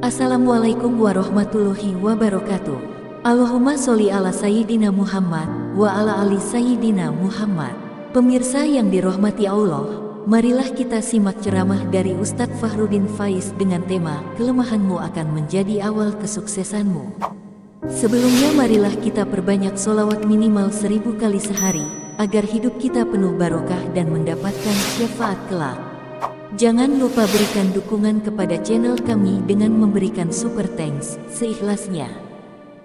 Assalamualaikum warahmatullahi wabarakatuh. Allahumma sholli ala Sayyidina Muhammad wa ala ali Sayyidina Muhammad. Pemirsa yang dirahmati Allah, marilah kita simak ceramah dari Ustadz Fahrudin Faiz dengan tema kelemahanmu akan menjadi awal kesuksesanmu. Sebelumnya marilah kita perbanyak sholawat minimal 1000 kali sehari, agar hidup kita penuh barokah dan mendapatkan syafaat kelak. Jangan lupa berikan dukungan kepada channel kami dengan memberikan super thanks seikhlasnya.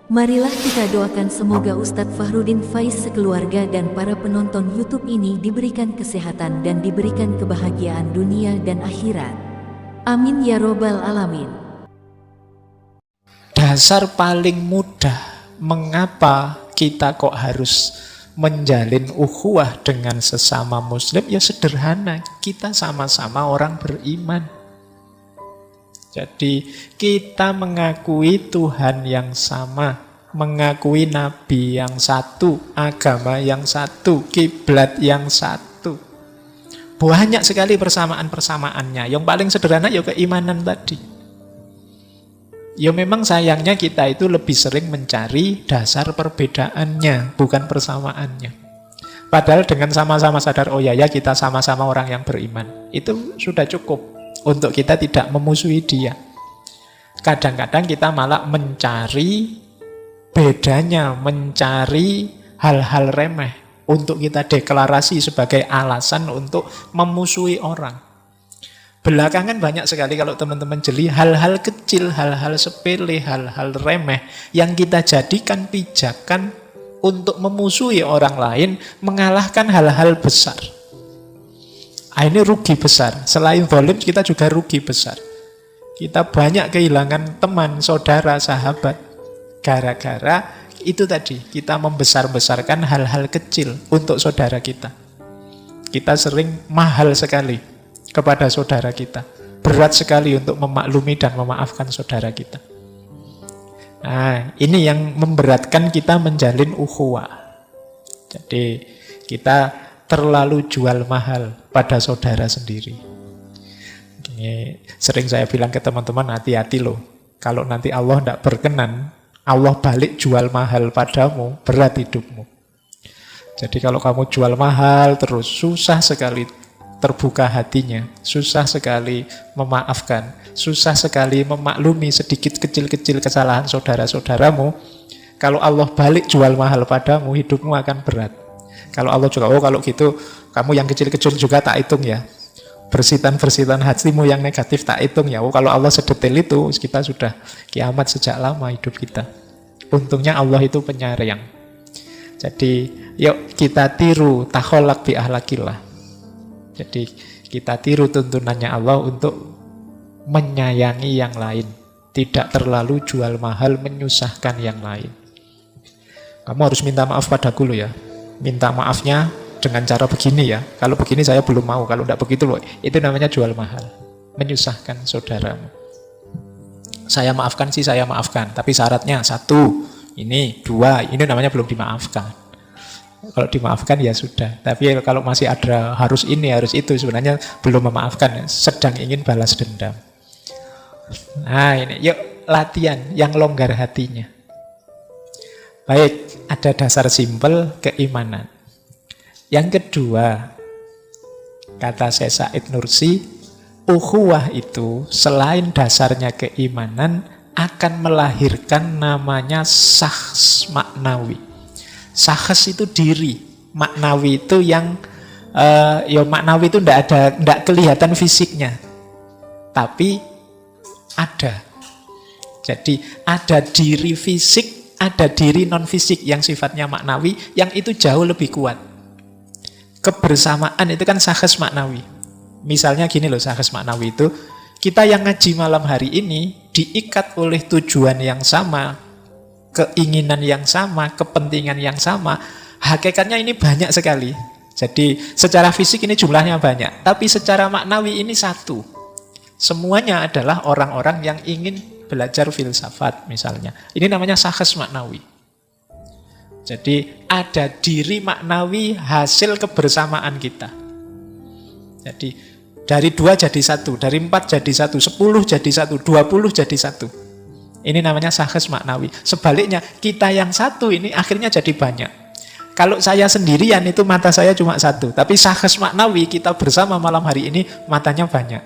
Marilah kita doakan semoga Ustadz Fahrudin Faiz sekeluarga dan para penonton YouTube ini diberikan kesehatan dan diberikan kebahagiaan dunia dan akhirat. Amin ya robbal alamin. Dasar paling mudah mengapa kita kok harus menjalin ukhuwah dengan sesama muslim, ya sederhana, kita sama-sama orang beriman. Jadi kita mengakui Tuhan yang sama, mengakui Nabi yang satu, agama yang satu, kiblat yang satu. Banyak sekali persamaan-persamaannya. Yang paling sederhana ya keimanan tadi. Ya memang sayangnya kita itu lebih sering mencari dasar perbedaannya, bukan persamaannya. Padahal dengan sama-sama sadar, oh ya kita sama-sama orang yang beriman, itu sudah cukup untuk kita tidak memusuhi dia. Kadang-kadang kita malah mencari bedanya, mencari hal-hal remeh untuk kita deklarasi sebagai alasan untuk memusuhi orang. Belakangan banyak sekali kalau teman-teman jeli hal-hal kecil, hal-hal sepele, hal-hal remeh yang kita jadikan pijakan untuk memusuhi orang lain, mengalahkan hal-hal besar. Ini rugi besar. Selain zalim, kita juga rugi besar. Kita banyak kehilangan teman, saudara, sahabat. Gara-gara itu tadi, kita membesar-besarkan hal-hal kecil untuk saudara kita. Kita sering mahal sekali kepada saudara kita. Berat sekali untuk memaklumi dan memaafkan saudara kita. Nah, ini yang memberatkan kita menjalin ukhuwah. Jadi, kita terlalu jual mahal pada saudara sendiri. Ini sering saya bilang ke teman-teman, hati-hati loh. Kalau nanti Allah tidak berkenan, Allah balik jual mahal padamu, berat hidupmu. Jadi kalau kamu jual mahal, terus susah sekali terbuka hatinya, susah sekali memaafkan, susah sekali memaklumi sedikit kecil-kecil kesalahan saudara-saudaramu. Kalau Allah balik jual mahal padamu, hidupmu akan berat. Kalau Allah juga, oh kalau gitu kamu yang kecil-kecil juga tak hitung ya, bersitan-bersitan hatimu yang negatif tak hitung ya. Oh kalau Allah sedetail itu, kita sudah kiamat sejak lama hidup kita. Untungnya Allah itu penyayang. Jadi yuk kita tiru takholak bi ahlakillah. Jadi kita tiru tuntunannya Allah untuk menyayangi yang lain. Tidak terlalu jual mahal menyusahkan yang lain. Kamu harus minta maaf padaku loh ya. Minta maafnya dengan cara begini ya. Kalau begini saya belum mau, kalau tidak begitu loh. Itu namanya jual mahal. Menyusahkan saudaramu. Saya maafkan sih, saya maafkan. Tapi syaratnya 1, ini 2, ini namanya belum dimaafkan. Kalau dimaafkan ya sudah. Tapi kalau masih ada harus ini, harus itu, sebenarnya belum memaafkan, sedang ingin balas dendam. Nah ini, yuk latihan yang longgar hatinya. Baik, ada dasar simpel keimanan. Yang kedua, kata Syekh Said Nursi, ukhuwah itu selain dasarnya keimanan akan melahirkan namanya syakhs maknawi. Syakhs itu diri, maknawi itu yang ya maknawi itu ndak kelihatan fisiknya, tapi ada. Jadi ada diri fisik, ada diri non fisik yang sifatnya maknawi, yang itu jauh lebih kuat. Kebersamaan itu kan syakhs maknawi. Misalnya gini loh, syakhs maknawi itu kita yang ngaji malam hari ini diikat oleh tujuan yang sama, keinginan yang sama, kepentingan yang sama. Hakikatnya ini banyak sekali. Jadi secara fisik ini jumlahnya banyak, tapi secara maknawi ini satu. Semuanya adalah orang-orang yang ingin belajar filsafat misalnya. Ini namanya syakhs maknawi. Jadi ada diri maknawi hasil kebersamaan kita. Jadi Dari 2 jadi 1, dari 4 jadi 1, 10 jadi 1, 20 jadi 1. Ini namanya sahes maknawi. Sebaliknya, kita yang satu ini akhirnya jadi banyak. Kalau saya sendirian itu mata saya cuma satu. Tapi sahes maknawi kita bersama malam hari ini matanya banyak.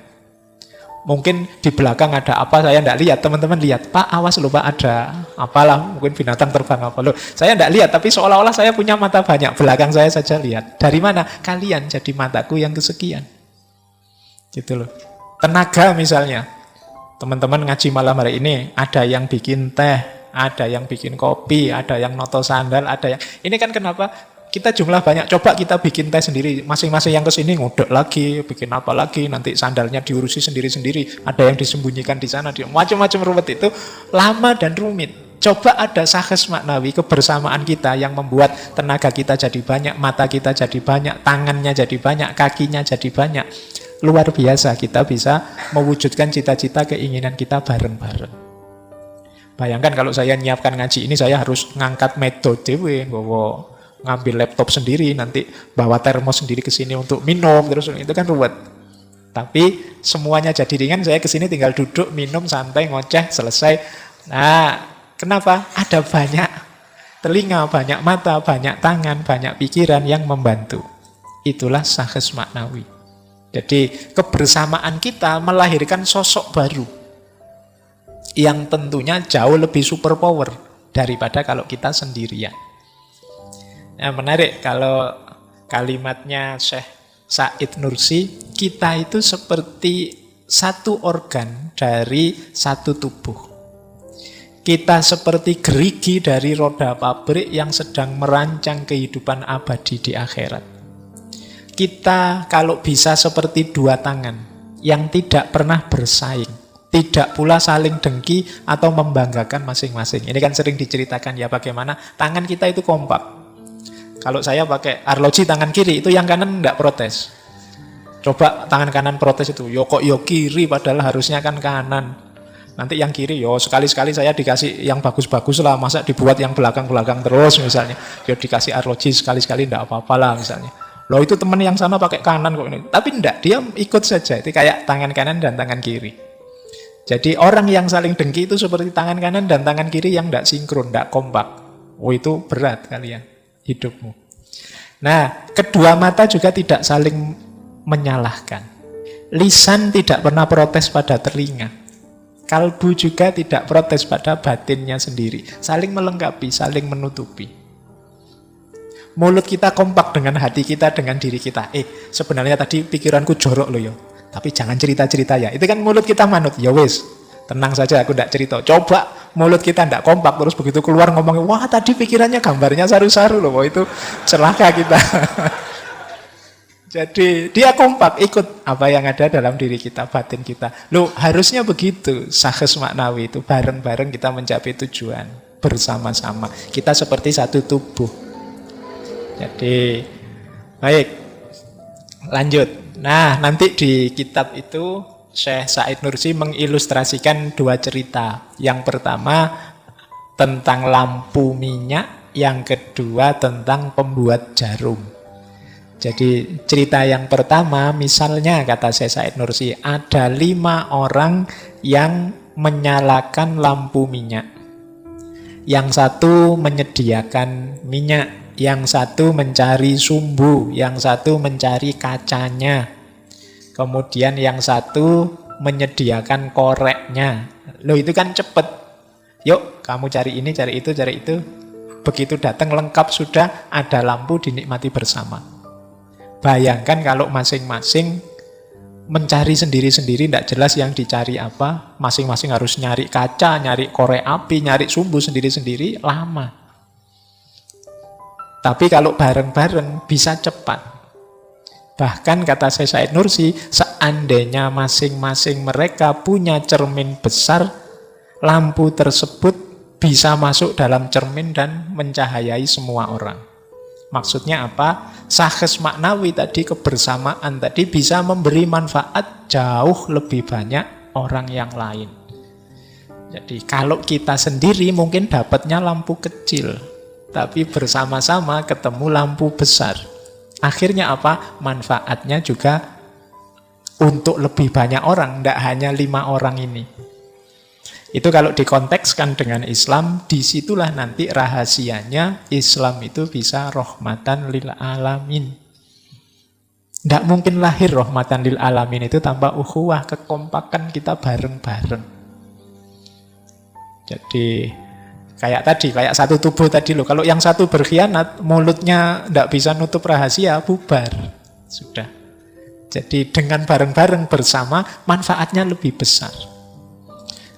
Mungkin di belakang ada apa saya tidak lihat. Teman-teman lihat, Pak awas loh Pak ada apalah. Mungkin binatang terbang apa loh. Saya tidak lihat tapi seolah-olah saya punya mata banyak. Belakang saya saja lihat. Dari mana? Kalian jadi mataku yang kesekian. Gitu loh. Tenaga misalnya. Teman-teman ngaji malam hari ini, ada yang bikin teh, ada yang bikin kopi, ada yang noto sandal, ada yang... Ini kan kenapa kita jumlah banyak. Coba kita bikin teh sendiri. Masing-masing yang kesini ngudek lagi, bikin apa lagi. Nanti sandalnya diurusi sendiri-sendiri. Ada yang disembunyikan di sana. Macam-macam ruwet itu lama dan rumit. Coba ada sahes maknawi, kebersamaan kita yang membuat tenaga kita jadi banyak, mata kita jadi banyak, tangannya jadi banyak, kakinya jadi banyak. Luar biasa kita bisa mewujudkan cita-cita keinginan kita bareng-bareng. Bayangkan kalau saya nyiapkan ngaji ini, saya harus ngangkat metode, ngambil laptop sendiri, nanti bawa termos sendiri ke sini untuk minum, terus itu kan ruwet. Tapi semuanya jadi ringan, saya ke sini tinggal duduk, minum, santai, ngoceh, selesai. Nah, kenapa? Ada banyak telinga, banyak mata, banyak tangan, banyak pikiran yang membantu. Itulah sahes maknawi. Jadi kebersamaan kita melahirkan sosok baru yang tentunya jauh lebih superpower daripada kalau kita sendirian. Nah, menarik kalau kalimatnya Syekh Said Nursi, kita itu seperti satu organ dari satu tubuh. Kita seperti gerigi dari roda pabrik yang sedang merancang kehidupan abadi di akhirat. Kita kalau bisa seperti dua tangan yang tidak pernah bersaing, tidak pula saling dengki atau membanggakan masing-masing. Ini kan sering diceritakan ya bagaimana tangan kita itu kompak. Kalau saya pakai arloji tangan kiri, itu yang kanan tidak protes. Coba tangan kanan protes itu, yo kok yo kiri padahal harusnya kan kanan. Nanti yang kiri, yo sekali-sekali saya dikasih yang bagus-bagus lah, masa dibuat yang belakang-belakang terus misalnya. Yo dikasih arloji sekali-sekali tidak apa-apa lah misalnya. Loh itu teman yang sana pakai kanan kok ini. Tapi enggak, dia ikut saja. Itu kayak tangan kanan dan tangan kiri. Jadi orang yang saling dengki itu seperti tangan kanan dan tangan kiri yang enggak sinkron, enggak kompak. Oh itu berat kalian hidupmu. Nah, kedua mata juga tidak saling menyalahkan. Lisan tidak pernah protes pada telinga. Kalbu juga tidak protes pada batinnya sendiri. Saling melengkapi, saling menutupi. Mulut kita kompak dengan hati kita, dengan diri kita. Sebenarnya tadi pikiranku jorok loh yo. Tapi jangan cerita-cerita ya. Itu kan mulut kita manut. Ya wis, tenang saja aku tidak cerita. Coba mulut kita tidak kompak, terus begitu keluar ngomongin, wah tadi pikirannya gambarnya saru-saru loh. Wah itu celaka kita. Jadi dia kompak, ikut apa yang ada dalam diri kita, batin kita. Loh harusnya begitu. Sahes maknawi itu bareng-bareng kita mencapai tujuan. Bersama-sama. Kita seperti satu tubuh. Jadi, baik, lanjut. Nah, nanti di kitab itu Syekh Said Nursi mengilustrasikan dua cerita. Yang pertama tentang lampu minyak, yang kedua tentang pembuat jarum. Jadi cerita yang pertama, misalnya kata Syekh Said Nursi, ada 5 orang yang menyalakan lampu minyak. Yang satu menyediakan minyak, yang satu mencari sumbu, yang satu mencari kacanya. Kemudian yang satu menyediakan koreknya. Loh itu kan cepet. Yuk kamu cari ini, cari itu, cari itu. Begitu datang lengkap sudah, ada lampu dinikmati bersama. Bayangkan kalau masing-masing mencari sendiri-sendiri, tidak jelas yang dicari apa. Masing-masing harus nyari kaca, nyari korek api, nyari sumbu sendiri-sendiri, lama. Tapi kalau bareng-bareng bisa cepat. Bahkan kata Syekh Said Nursi, seandainya masing-masing mereka punya cermin besar, lampu tersebut bisa masuk dalam cermin dan mencahayai semua orang. Maksudnya apa? Sahes maknawi tadi, kebersamaan tadi bisa memberi manfaat jauh lebih banyak orang yang lain. Jadi kalau kita sendiri mungkin dapatnya lampu kecil, tapi bersama-sama ketemu lampu besar. Akhirnya apa? Manfaatnya juga untuk lebih banyak orang, tidak hanya 5 orang ini. Itu kalau dikontekskan dengan Islam, disitulah nanti rahasianya Islam itu bisa rahmatan lil alamin. Tidak mungkin lahir rahmatan lil alamin itu tanpa ukhuwah, kekompakan kita bareng-bareng. Jadi kayak tadi, kayak satu tubuh tadi loh. Kalau yang satu berkhianat, mulutnya tidak bisa nutup rahasia, bubar. Sudah. Jadi dengan bareng-bareng bersama, manfaatnya lebih besar.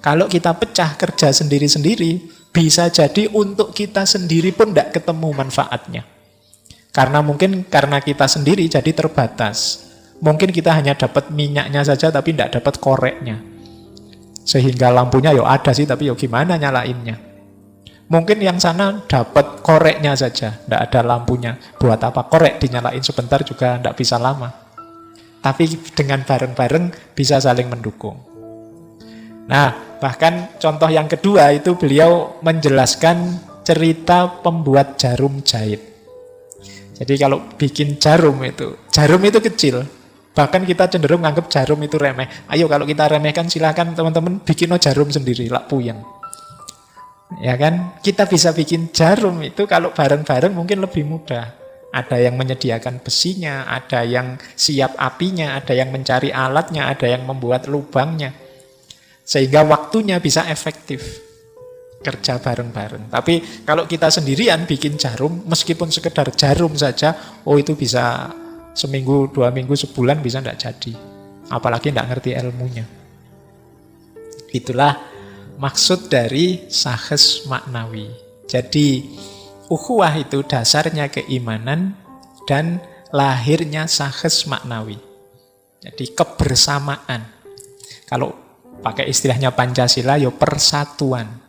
Kalau kita pecah kerja sendiri-sendiri, bisa jadi untuk kita sendiri pun tidak ketemu manfaatnya. Karena mungkin karena kita sendiri jadi terbatas. Mungkin kita hanya dapat minyaknya saja tapi tidak dapat koreknya. Sehingga lampunya ya ada sih tapi ya gimana nyalainnya. Mungkin yang sana dapat koreknya saja, tidak ada lampunya. Buat apa korek dinyalain sebentar juga tidak bisa lama. Tapi dengan bareng-bareng bisa saling mendukung. Nah, bahkan contoh yang kedua itu beliau menjelaskan cerita pembuat jarum jahit. Jadi kalau bikin jarum itu kecil. Bahkan kita cenderung menganggap jarum itu remeh. Ayo kalau kita remehkan silakan teman-teman bikin jarum sendiri, lak puyeng. Ya kan? Kita bisa bikin jarum itu kalau bareng-bareng mungkin lebih mudah. Ada yang menyediakan besinya, ada yang siap apinya, ada yang mencari alatnya, ada yang membuat lubangnya. Sehingga waktunya bisa efektif. Kerja bareng-bareng. Tapi kalau kita sendirian bikin jarum, meskipun sekedar jarum saja, itu bisa seminggu, 2 minggu, sebulan bisa tidak jadi. Apalagi tidak ngerti ilmunya. Itulah maksud dari sakhes maknawi. Jadi ukhuwah itu dasarnya keimanan dan lahirnya sakhes maknawi. Jadi kebersamaan. Kalau pakai istilahnya Pancasila, ya persatuan.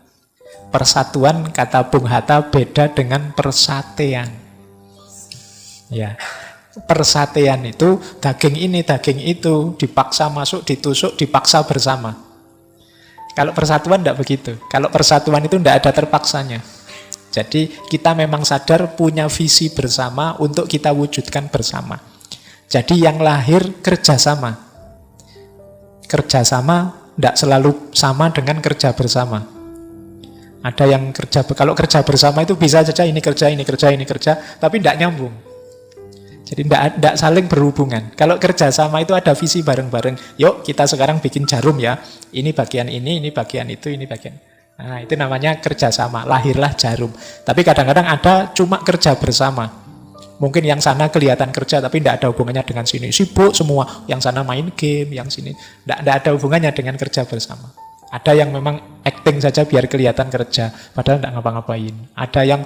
Persatuan kata Bung Hatta beda dengan persatean. Ya, persatean itu daging ini, daging itu dipaksa masuk, ditusuk, dipaksa bersama. Kalau persatuan tidak begitu. Kalau persatuan itu tidak ada terpaksanya. Jadi kita memang sadar punya visi bersama untuk kita wujudkan bersama. Jadi yang lahir kerjasama. Kerjasama tidak selalu sama dengan kerja bersama. Ada yang kalau kerja bersama itu bisa saja ini kerja, tapi tidak nyambung. Jadi tidak saling berhubungan. Kalau kerja sama itu ada visi bareng-bareng. Yuk kita sekarang bikin jarum ya. Ini bagian ini bagian itu, ini bagian. Nah itu namanya kerja sama, lahirlah jarum. Tapi kadang-kadang ada cuma kerja bersama. Mungkin yang sana kelihatan kerja tapi tidak ada hubungannya dengan sini. Sibuk semua. Yang sana main game, yang sini. Tidak ada hubungannya dengan kerja bersama. Ada yang memang acting saja biar kelihatan kerja, padahal tidak ngapa-ngapain. Ada yang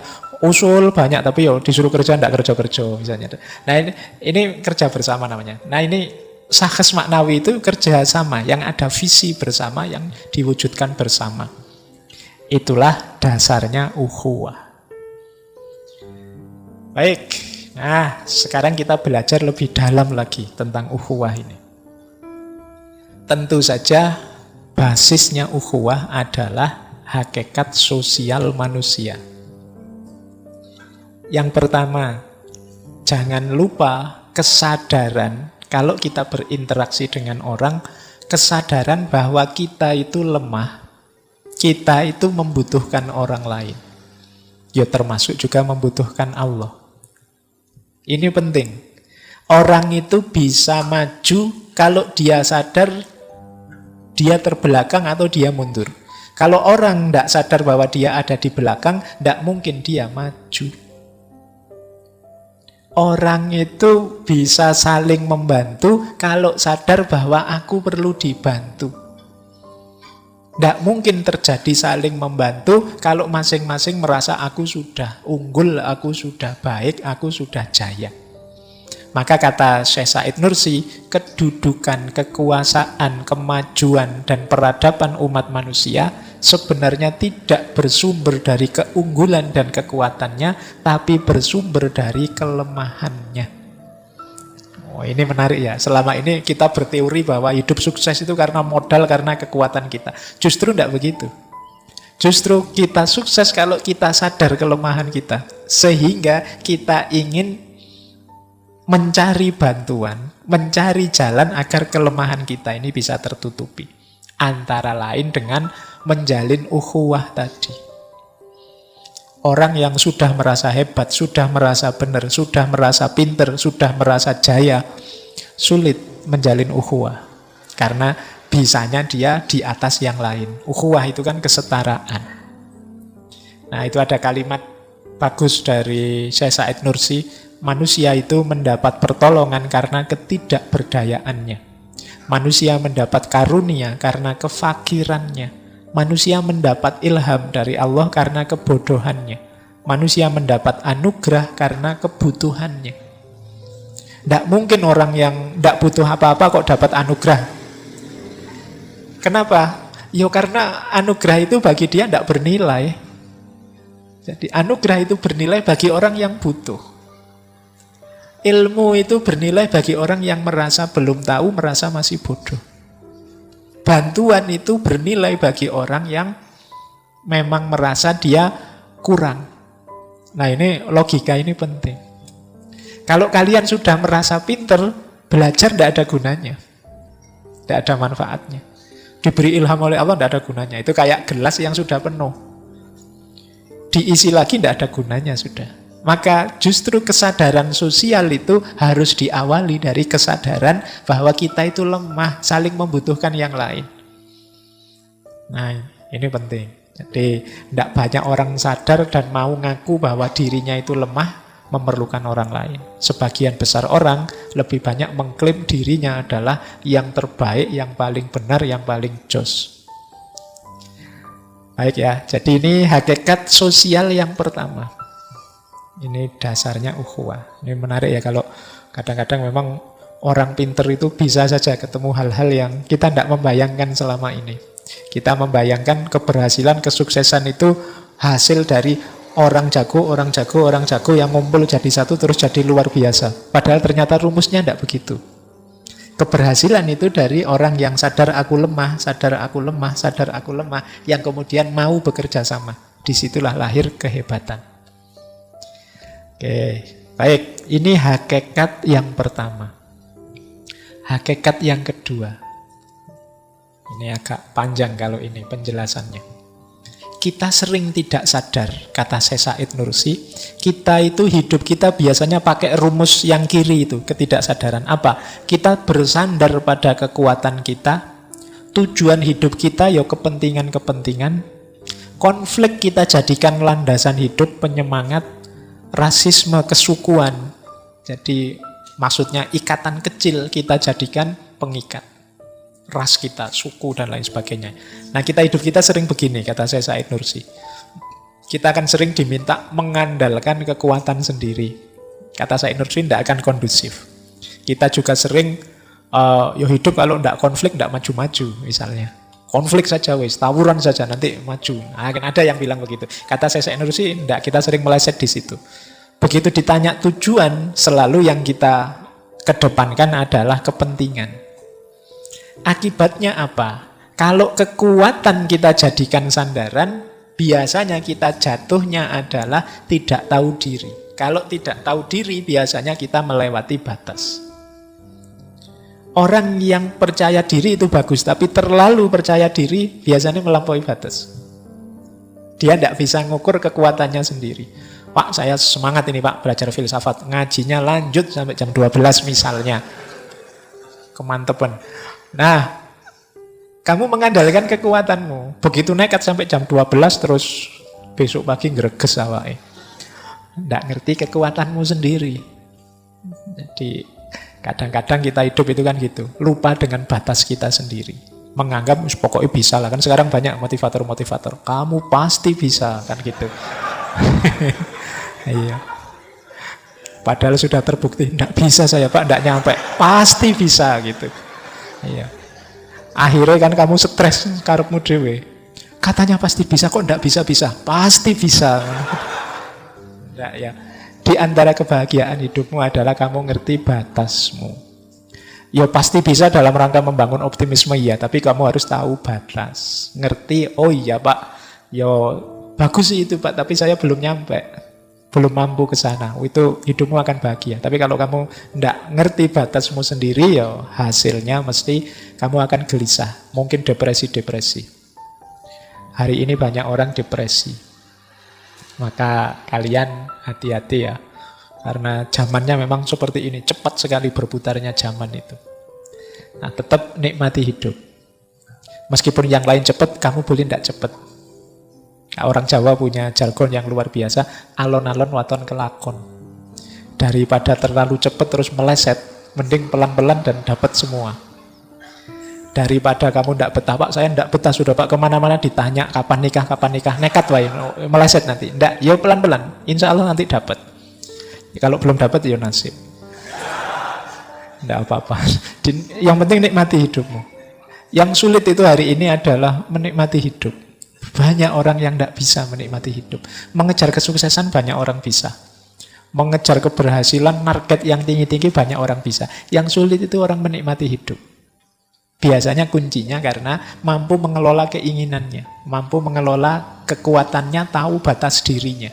usul banyak tapi disuruh kerja tidak kerja-kerja misalnya. Nah ini kerja bersama namanya. Nah ini sakhes maknawi itu kerja sama, yang ada visi bersama, yang diwujudkan bersama. Itulah dasarnya ukhuwah. Baik, nah sekarang kita belajar lebih dalam lagi tentang ukhuwah ini. Tentu saja basisnya ukhuwah adalah hakikat sosial manusia. Yang pertama, jangan lupa kesadaran kalau kita berinteraksi dengan orang, kesadaran bahwa kita itu lemah, kita itu membutuhkan orang lain. Ya termasuk juga membutuhkan Allah. Ini penting. Orang itu bisa maju kalau dia sadar dia terbelakang atau dia mundur. Kalau orang tidak sadar bahwa dia ada di belakang, tidak mungkin dia maju. Orang itu bisa saling membantu kalau sadar bahwa aku perlu dibantu. Tidak mungkin terjadi saling membantu kalau masing-masing merasa aku sudah unggul, aku sudah baik, aku sudah jaya. Maka kata Syekh Said Nursi, kedudukan, kekuasaan, kemajuan, dan peradaban umat manusia sebenarnya tidak bersumber dari keunggulan dan kekuatannya, tapi bersumber dari kelemahannya. Oh, ini menarik ya. Selama ini kita berteori bahwa hidup sukses itu karena modal, karena kekuatan kita. Justru tidak begitu. Justru kita sukses kalau kita sadar kelemahan kita. Sehingga kita ingin mencari bantuan, mencari jalan agar kelemahan kita ini bisa tertutupi. Antara lain dengan menjalin ukhuwah tadi. Orang yang sudah merasa hebat, sudah merasa benar, sudah merasa pinter, sudah merasa jaya, sulit menjalin ukhuwah. Karena bisanya dia di atas yang lain. Ukhuwah itu kan kesetaraan. Nah, itu ada kalimat bagus dari Syekh Said Nursi, manusia itu mendapat pertolongan karena ketidakberdayaannya. Manusia mendapat karunia karena kefakirannya. Manusia mendapat ilham dari Allah karena kebodohannya. Manusia mendapat anugerah karena kebutuhannya. Tidak mungkin orang yang tidak butuh apa-apa kok dapat anugerah. Kenapa? Ya karena anugerah itu bagi dia tidak bernilai. Jadi anugerah itu bernilai bagi orang yang butuh. Ilmu itu bernilai bagi orang yang merasa belum tahu, merasa masih bodoh. Bantuan itu bernilai bagi orang yang memang merasa dia kurang. Nah, ini logika ini penting. Kalau kalian sudah merasa pinter, belajar tidak ada gunanya. Tidak ada manfaatnya. Diberi ilham oleh Allah tidak ada gunanya. Itu kayak gelas yang sudah penuh. Diisi lagi tidak ada gunanya sudah. Maka justru kesadaran sosial itu harus diawali dari kesadaran bahwa kita itu lemah, saling membutuhkan yang lain. Nah, ini penting. Jadi, tidak banyak orang sadar dan mau ngaku bahwa dirinya itu lemah, memerlukan orang lain. Sebagian besar orang lebih banyak mengklaim dirinya adalah yang terbaik, yang paling benar, yang paling jos. Baik ya, jadi ini hakikat sosial yang pertama. Ini dasarnya ukhuwah. Ini menarik ya, kalau kadang-kadang memang orang pinter itu bisa saja ketemu hal-hal yang kita tidak membayangkan selama ini. Kita membayangkan keberhasilan, kesuksesan itu hasil dari orang jago yang ngumpul jadi satu terus jadi luar biasa. Padahal ternyata rumusnya tidak begitu. Keberhasilan itu dari orang yang sadar aku lemah, yang kemudian mau bekerja sama. Disitulah lahir kehebatan. Oke, baik. Ini hakikat yang pertama. Hakikat yang kedua. Ini agak panjang kalau ini penjelasannya. Kita sering tidak sadar, kata Syekh Said Nursi, kita itu hidup kita biasanya pakai rumus yang kiri itu, ketidaksadaran. Apa? Kita bersandar pada kekuatan kita, tujuan hidup kita ya kepentingan-kepentingan, konflik kita jadikan landasan hidup, penyemangat, rasisme, kesukuan. Jadi maksudnya ikatan kecil kita jadikan pengikat. Ras kita, suku dan lain sebagainya. Nah, kita hidup kita sering begini, kata Syekh Said Nursi. Kita akan sering diminta mengandalkan kekuatan sendiri. Kata Said Nursi, tidak akan kondusif. Kita juga sering hidup kalau tidak konflik, tidak maju-maju misalnya. Konflik saja wis, tawuran saja nanti maju. Nah, kan ada yang bilang begitu. Kata Syekh Said Nursi, tidak, kita sering meleset di situ. Begitu ditanya tujuan, selalu yang kita kedepankan adalah kepentingan. Akibatnya apa? Kalau kekuatan kita jadikan sandaran, biasanya kita jatuhnya adalah tidak tahu diri. Kalau tidak tahu diri, biasanya kita melewati batas. Orang yang percaya diri itu bagus, tapi terlalu percaya diri biasanya melampaui batas. Dia tidak bisa ngukur kekuatannya sendiri. Pak, saya semangat ini Pak, belajar filsafat. Ngajinya lanjut sampai jam 12 misalnya. Kemantepan. Nah, kamu mengandalkan kekuatanmu. Begitu nekat sampai jam 12 terus besok pagi greges awake. Tidak ngerti kekuatanmu sendiri. Jadi kadang-kadang kita hidup itu kan gitu. Lupa dengan batas kita sendiri. Menganggap pokoknya bisa lah. Kan sekarang banyak motivator-motivator. Kamu pasti bisa, kan gitu. Iya. Padahal sudah terbukti tidak bisa saya Pak, tidak nyampe. Pasti bisa gitu. Iya. Akhirnya kan kamu stres karepmu dhewe. Katanya pasti bisa, kok tidak bisa-bisa? Pasti bisa. Enggak ya. Di antara kebahagiaan hidupmu adalah kamu ngerti batasmu. Ya pasti bisa dalam rangka membangun optimisme ya, tapi kamu harus tahu batas. Ngerti, oh iya Pak, ya bagus sih itu Pak, tapi saya belum nyampe. belum mampu ke sana, itu hidupmu akan bahagia. Tapi kalau kamu tidak ngerti batasmu sendiri, ya hasilnya mesti kamu akan gelisah. Mungkin depresi-depresi. Hari ini banyak orang depresi. Maka kalian hati-hati ya. Karena zamannya memang seperti ini. Cepat sekali berputarnya zaman itu. Nah, tetap nikmati hidup. Meskipun yang lain cepat, kamu boleh tidak cepat. Orang Jawa punya jargon yang luar biasa, alon-alon waton kelakon. Daripada terlalu cepat terus meleset, mending pelan-pelan dan dapat semua. Daripada kamu tidak betah, Pak, saya tidak betah sudah Pak, kemana-mana ditanya kapan nikah, nekat wae, meleset nanti. Tidak, ya pelan-pelan, insya Allah nanti dapat. Ya, kalau belum dapat ya nasib. Tidak apa-apa. Yang penting nikmati hidupmu. Yang sulit itu hari ini adalah menikmati hidup. Banyak orang yang tidak bisa menikmati hidup. Mengejar kesuksesan banyak orang bisa. Mengejar keberhasilan, market yang tinggi-tinggi banyak orang bisa. Yang sulit itu orang menikmati hidup. Biasanya kuncinya karena mampu mengelola keinginannya, mampu mengelola kekuatannya, tahu batas dirinya.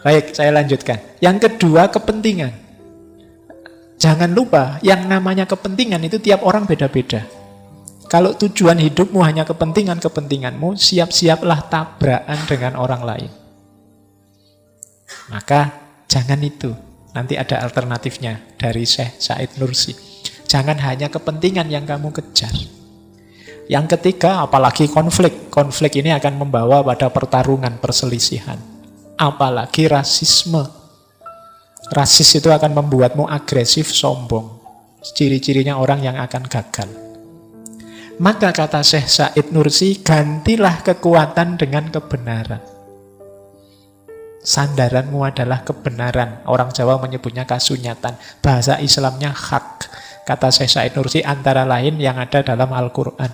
Baik, saya lanjutkan. Yang kedua, kepentingan. Jangan lupa, yang namanya kepentingan itu tiap orang beda-beda. Kalau tujuan hidupmu hanya kepentinganmu, siap-siaplah tabrakan dengan orang lain. Maka jangan itu. Nanti ada alternatifnya dari Syekh Said Nursi. Jangan hanya kepentingan yang kamu kejar. Yang ketiga, apalagi konflik. Konflik ini akan membawa pada pertarungan, perselisihan. Apalagi rasisme. Rasis itu akan membuatmu agresif, sombong. Ciri-cirinya orang yang akan gagal. Maka kata Syekh Said Nursi, gantilah kekuatan dengan kebenaran. Sandaranmu adalah kebenaran. Orang Jawa menyebutnya kasunyatan. Bahasa Islamnya hak. Kata Syekh Said Nursi, antara lain yang ada dalam Al-Quran.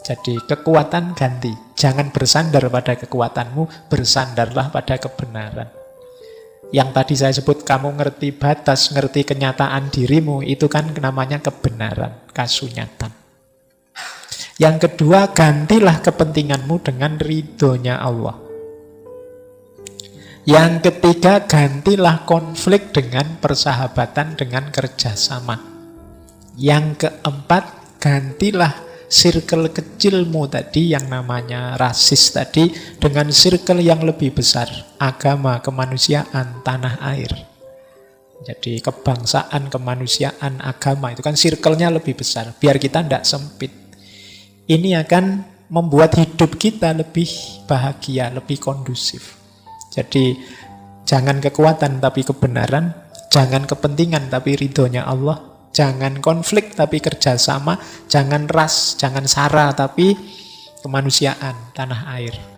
Jadi kekuatan ganti. Jangan bersandar pada kekuatanmu, bersandarlah pada kebenaran. Yang tadi saya sebut, kamu ngerti batas, ngerti kenyataan dirimu, itu kan namanya kebenaran, kasunyatan. Yang kedua, gantilah kepentinganmu dengan ridhonya Allah. Yang ketiga, gantilah konflik dengan persahabatan, dengan kerjasama. Yang keempat, gantilah circle kecilmu tadi yang namanya rasis tadi dengan circle yang lebih besar, agama, kemanusiaan, tanah air. Jadi kebangsaan, kemanusiaan, agama itu kan circle-nya lebih besar, biar kita tidak sempit. Ini akan membuat hidup kita lebih bahagia, lebih kondusif. Jadi jangan kekuatan tapi kebenaran, jangan kepentingan tapi ridhonya Allah, jangan konflik tapi kerjasama, jangan ras, jangan sara tapi kemanusiaan, tanah air.